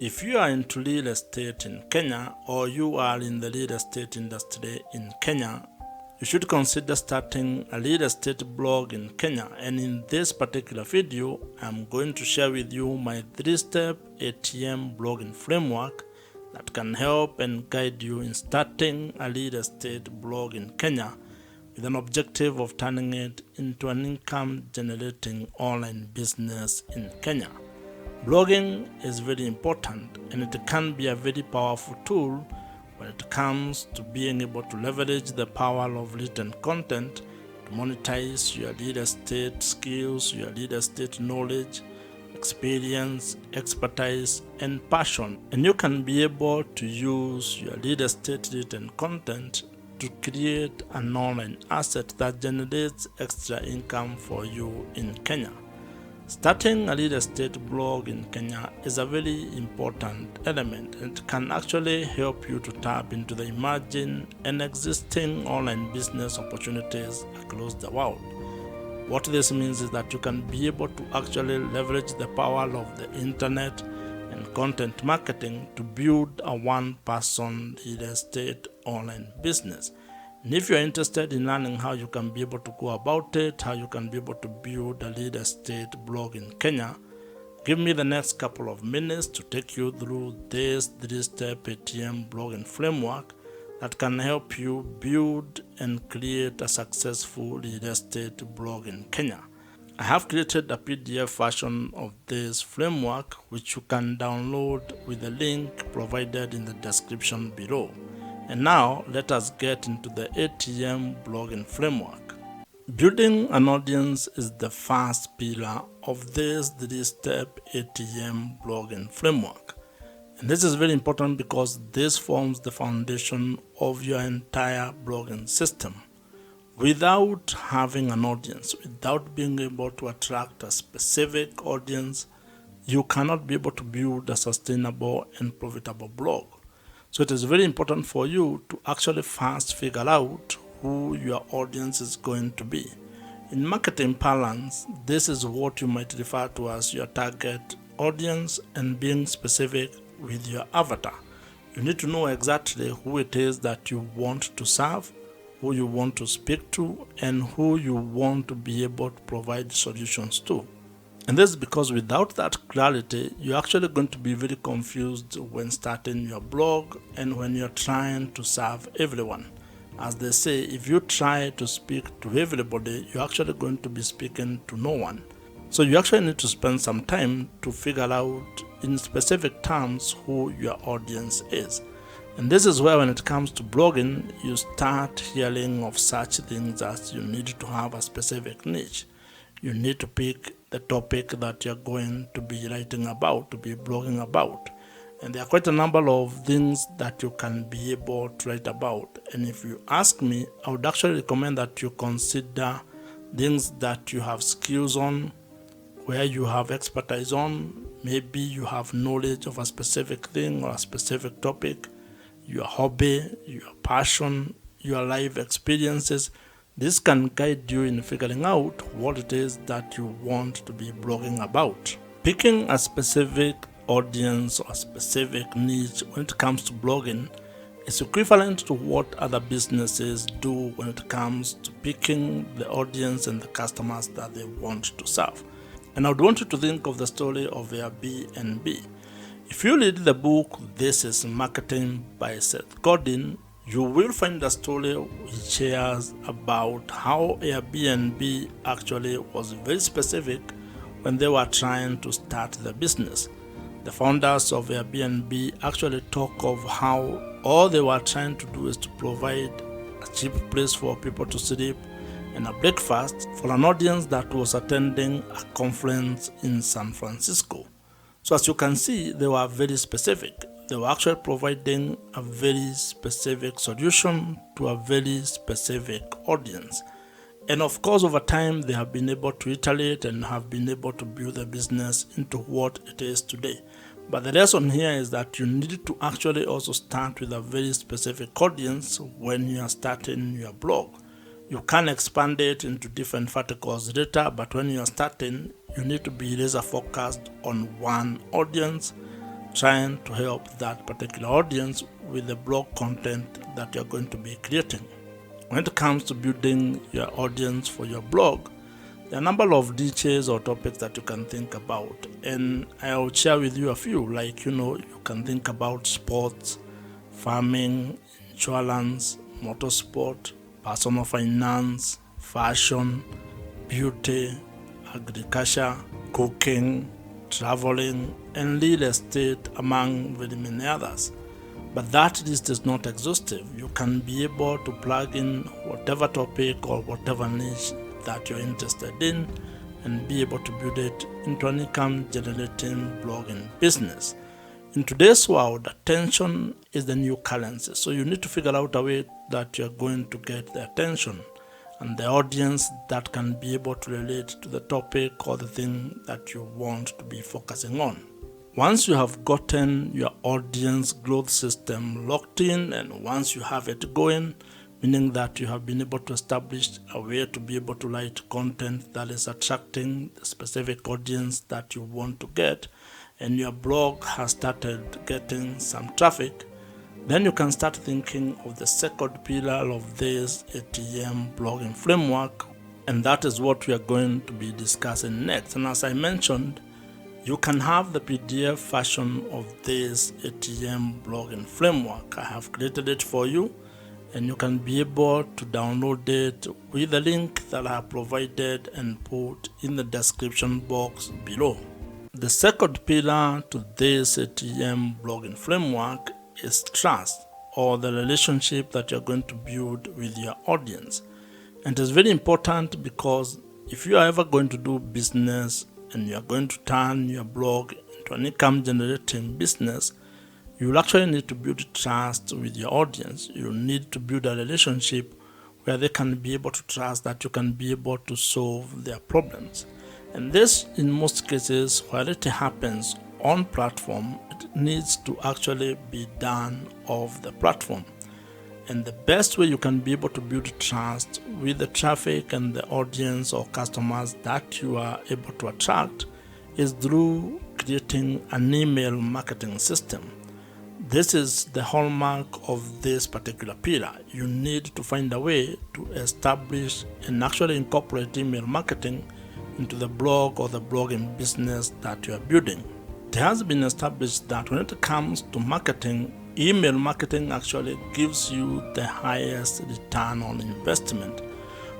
If you are into real estate in Kenya or you are in the real estate industry in Kenya, you should consider starting a real estate blog in Kenya. And in this particular video, I'm going to share with you my 3-step ATM blogging framework that can help and guide you in starting a real estate blog in Kenya with an objective of turning it into an income-generating online business in Kenya. Blogging is very important and it can be a very powerful tool when it comes to being able to leverage the power of written content to monetize your real estate skills, your real estate knowledge, experience, expertise, and passion. And you can be able to use your real estate written content to create an online asset that generates extra income for you in Kenya. Starting a real estate blog in Kenya is a very important element and can actually help you to tap into the emerging and existing online business opportunities across the world. What this means is that you can be able to actually leverage the power of the internet and content marketing to build a one-person real estate online business. And if you're interested in learning how you can be able to go about it, how you can be able to build a real estate blog in Kenya, give me the next couple of minutes to take you through this 3-step ATM blogging framework that can help you build and create a successful real estate blog in Kenya. I have created a PDF version of this framework which you can download with the link provided in the description below. And now let us get into the ATM blogging framework. Building an audience is the first pillar of this 3-step ATM blogging framework. And this is very important because this forms the foundation of your entire blogging system. Without having an audience, without being able to attract a specific audience, you cannot be able to build a sustainable and profitable blog. So it is very important for you to actually first figure out who your audience is going to be. In marketing parlance, this is what you might refer to as your target audience and being specific with your avatar. You need to know exactly who it is that you want to serve, who you want to speak to, and who you want to be able to provide solutions to. And this is because without that clarity, you're actually going to be very confused when starting your blog and when you're trying to serve everyone. As they say, if you try to speak to everybody, you're actually going to be speaking to no one. So you actually need to spend some time to figure out in specific terms who your audience is. And this is where when it comes to blogging, you start hearing of such things as you need to have a specific niche. You need to pick the topic that you're going to be writing about, to be blogging about. And there are quite a number of things that you can be able to write about. And if you ask me, I would actually recommend that you consider things that you have skills on, where you have expertise on. Maybe you have knowledge of a specific thing or a specific topic, your hobby, your passion, your life experiences. This can guide you in figuring out what it is that you want to be blogging about. Picking a specific audience or a specific niche when it comes to blogging is equivalent to what other businesses do when it comes to picking the audience and the customers that they want to serve. And I would want you to think of the story of Airbnb. If you read the book This is Marketing by Seth Godin, you will find a story which shares about how Airbnb actually was very specific when they were trying to start the business. The founders of Airbnb actually talk of how all they were trying to do is to provide a cheap place for people to sleep and a breakfast for an audience that was attending a conference in San Francisco. So as you can see, they were very specific. They were actually providing a very specific solution to a very specific audience. And of course, over time, they have been able to iterate and have been able to build the business into what it is today. But the lesson here is that you need to actually also start with a very specific audience when you are starting your blog. You can expand it into different verticals later, but when you are starting, you need to be laser focused on one audience trying to help that particular audience with the blog content that you're going to be creating. When it comes to building your audience for your blog, there are a number of details or topics that you can think about, and I'll share with you a few. Like, you can think about sports, farming, insurance, motorsport, personal finance, fashion, beauty, agriculture, cooking, traveling, and real estate, among very many others. But that list is not exhaustive. You can be able to plug in whatever topic or whatever niche that you're interested in and be able to build it into an income generating blogging business. In today's world, attention is the new currency. So you need to figure out a way that you're going to get the attention and the audience that can be able to relate to the topic or the thing that you want to be focusing on. Once you have gotten your audience growth system locked in, and once you have it going, meaning that you have been able to establish a way to be able to write content that is attracting the specific audience that you want to get, and your blog has started getting some traffic, then you can start thinking of the second pillar of this ATM blogging framework, and that is what we are going to be discussing next. And as I mentioned, you can have the PDF version of this ATM blogging framework. I have created it for you, and you can be able to download it with the link that I have provided and put in the description box below. The second pillar to this ATM blogging framework is trust, or the relationship that you're going to build with your audience. And it's very important because if you are ever going to do business and you're going to turn your blog into an income generating business, you will actually need to build trust with your audience. You need to build a relationship where they can be able to trust that you can be able to solve their problems. And this, in most cases, while it happens on platform, it needs to actually be done off the platform. And the best way you can be able to build trust with the traffic and the audience or customers that you are able to attract is through creating an email marketing system. This is the hallmark of this particular pillar. You need to find a way to establish and actually incorporate email marketing into the blog or the blogging business that you are building. It has been established that when it comes to marketing, email marketing actually gives you the highest return on investment.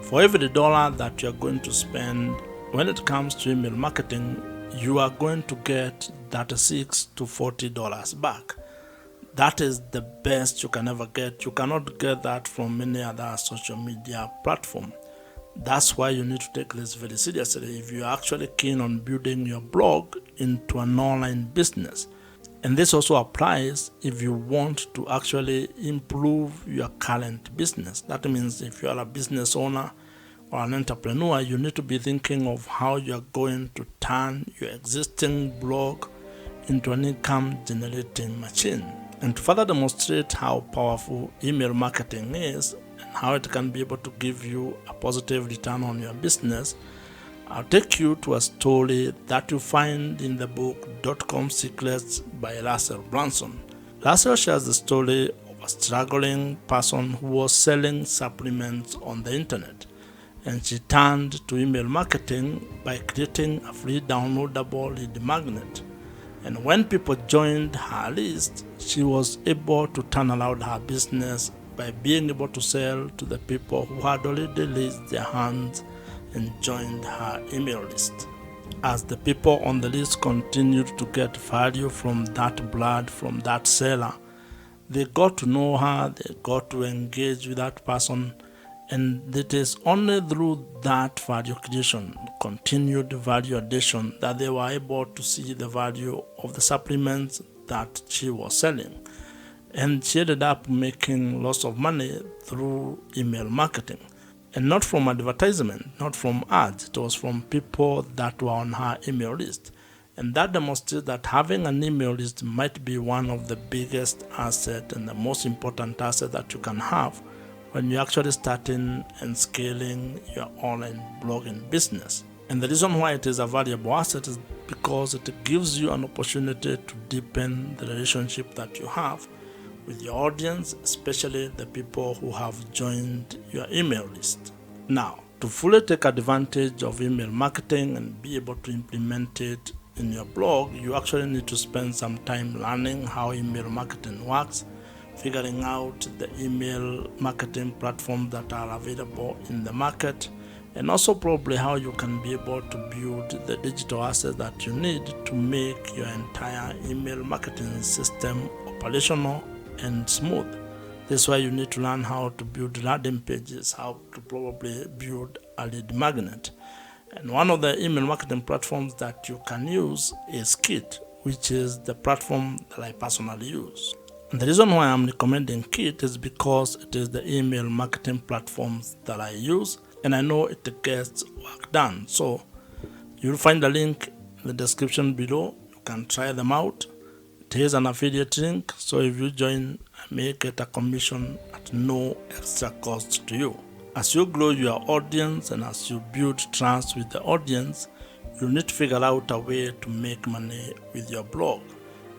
For every dollar that you are going to spend when it comes to email marketing, you are going to get $36 to $40 back. That is the best you can ever get. You cannot get that from any other social media platform. That's why you need to take this very seriously if you're actually keen on building your blog into an online business. And this also applies if you want to actually improve your current business. That means if you are a business owner or an entrepreneur, you need to be thinking of how you're going to turn your existing blog into an income generating machine. And to further demonstrate how powerful email marketing is and how it can be able to give you a positive return on your business, I'll take you to a story that you find in the book .com Secrets by Russell Brunson. Russell shares the story of a struggling person who was selling supplements on the internet, and she turned to email marketing by creating a free downloadable lead magnet. And when people joined her list, she was able to turn around her business by being able to sell to the people who had already raised their hands and joined her email list. As the people on the list continued to get value from that blood, from that seller, they got to know her, they got to engage with that person, and it is only through that value creation, continued value addition, that they were able to see the value of the supplements that she was selling. And she ended up making lots of money through email marketing. And not from advertisement, not from ads. It was from people that were on her email list. And that demonstrates that having an email list might be one of the biggest assets and the most important asset that you can have when you're actually starting and scaling your online blogging business. And the reason why it is a valuable asset is because it gives you an opportunity to deepen the relationship that you have with your audience, especially the people who have joined your email list. Now, to fully take advantage of email marketing and be able to implement it in your blog, you actually need to spend some time learning how email marketing works, figuring out the email marketing platforms that are available in the market, and also probably how you can be able to build the digital assets that you need to make your entire email marketing system operational and smooth. This is why you need to learn how to build landing pages, how to probably build a lead magnet. And one of the email marketing platforms that you can use is Kit, which is the platform that I personally use. And the reason why I'm recommending Kit is because it is the email marketing platforms that I use, and I know it gets work done. So you'll find the link in the description below. You can try them out. It is an affiliate link, so if you join, I may get a commission at no extra cost to you. As you grow your audience and as you build trust with the audience, you need to figure out a way to make money with your blog.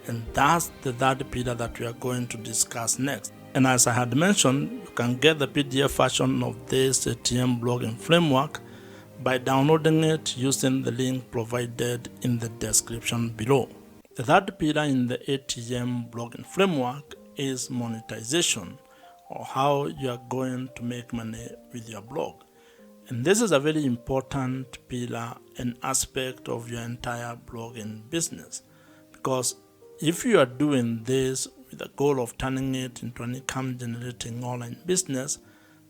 And that's the third pillar that we are going to discuss next. And as I had mentioned, you can get the PDF version of this ATM blogging framework by downloading it using the link provided in the description below. The third pillar in the ATM blogging framework is monetization, or how you are going to make money with your blog. And this is a very important pillar and aspect of your entire blogging business, because if you are doing this with the goal of turning it into an income generating online business,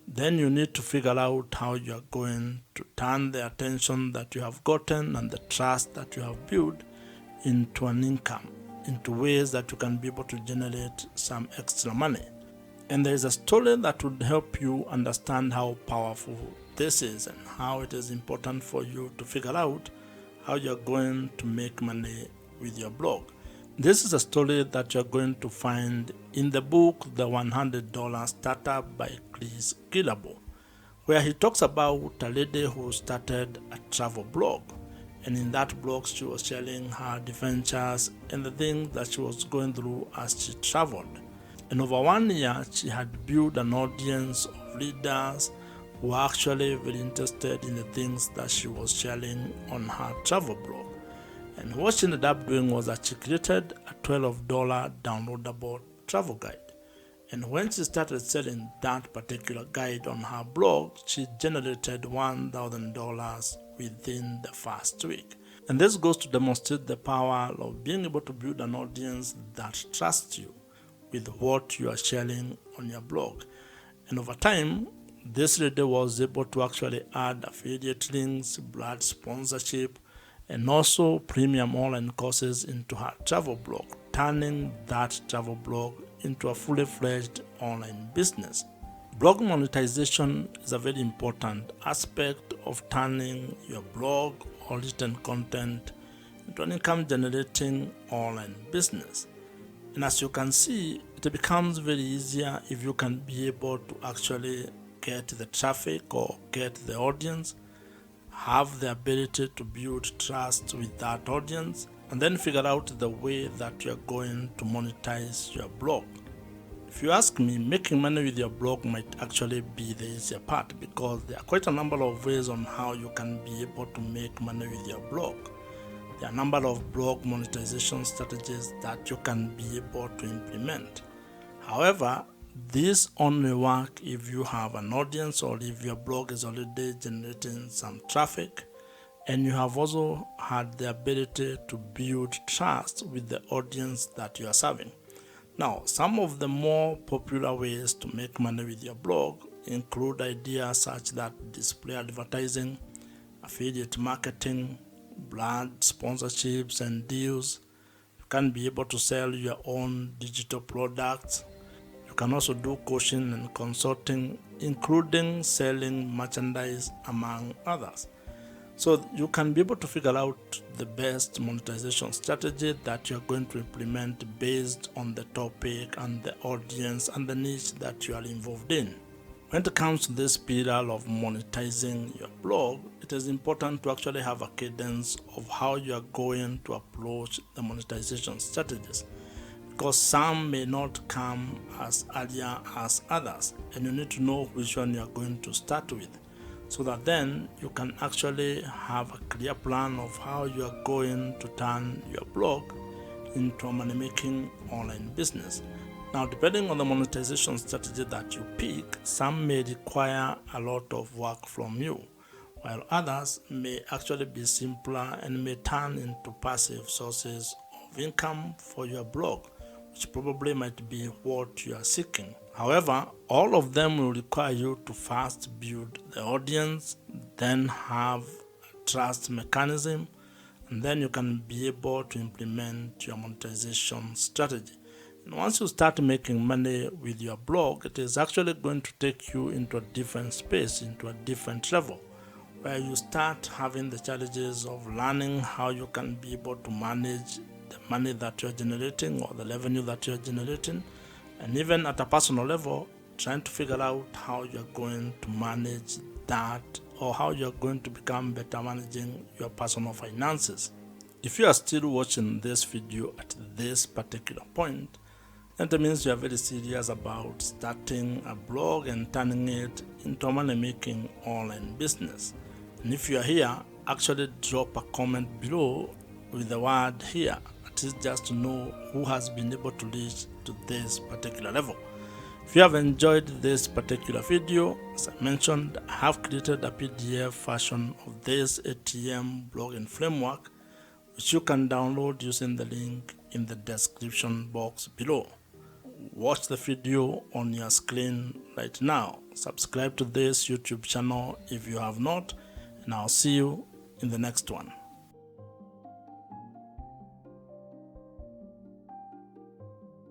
then you need to figure out how you are going to turn the attention that you have gotten and the trust that you have built into an income, into ways that you can be able to generate some extra money. And there is a story that would help you understand how powerful this is and how it is important for you to figure out how you're going to make money with your blog. This is a story that you're going to find in the book, The $100 Startup by Chris Guillebeau, where he talks about a lady who started a travel blog. And in that blog, she was sharing her adventures and the things that she was going through as she traveled. And over 1 year, she had built an audience of readers who were actually very interested in the things that she was sharing on her travel blog. And what she ended up doing was that she created a $12 downloadable travel guide. And when she started selling that particular guide on her blog, she generated $1,000 within the first week. And this goes to demonstrate the power of being able to build an audience that trusts you with what you are sharing on your blog. And over time, this lady was able to actually add affiliate links, brand sponsorship, and also premium online courses into her travel blog, turning that travel blog into a fully fledged online business. Blog monetization is a very important aspect of turning your blog or written content into an income generating online business. And as you can see, it becomes very easier if you can be able to actually get the traffic or get the audience, have the ability to build trust with that audience, and then figure out the way that you're going to monetize your blog. If you ask me, making money with your blog might actually be the easier part, because there are quite a number of ways on how you can be able to make money with your blog. There are a number of blog monetization strategies that you can be able to implement. However, these only work if you have an audience or if your blog is already generating some traffic and you have also had the ability to build trust with the audience that you are serving. Now, some of the more popular ways to make money with your blog include ideas such as display advertising, affiliate marketing, brand sponsorships and deals. You can be able to sell your own digital products. You can also do coaching and consulting, including selling merchandise, among others. So you can be able to figure out the best monetization strategy that you're going to implement based on the topic and the audience and the niche that you are involved in. When it comes to this pillar of monetizing your blog, it is important to actually have a cadence of how you are going to approach the monetization strategies, because some may not come as earlier as others, and you need to know which one you are going to start with, so that then you can actually have a clear plan of how you are going to turn your blog into a money-making online business. Now, depending on the monetization strategy that you pick, some may require a lot of work from you, while others may actually be simpler and may turn into passive sources of income for your blog, which probably might be what you are seeking. However, all of them will require you to first build the audience, then have a trust mechanism, and then you can be able to implement your monetization strategy. And once you start making money with your blog, it is actually going to take you into a different space, into a different level, where you start having the challenges of learning how you can be able to manage the money that you're generating or the revenue that you're generating, and even at a personal level, trying to figure out how you're going to manage that, or how you're going to become better managing your personal finances. If you are still watching this video at this particular point, that means you are very serious about starting a blog and turning it into a money-making online business. And if you are here, actually drop a comment below with the word "here." It is just to know who has been able to reach to this particular level. If you have enjoyed this particular video, as I mentioned, I have created a PDF version of this ATM blogging framework, which you can download using the link in the description box below. Watch the video on your screen right now. Subscribe to this YouTube channel if you have not, and I'll see you in the next one.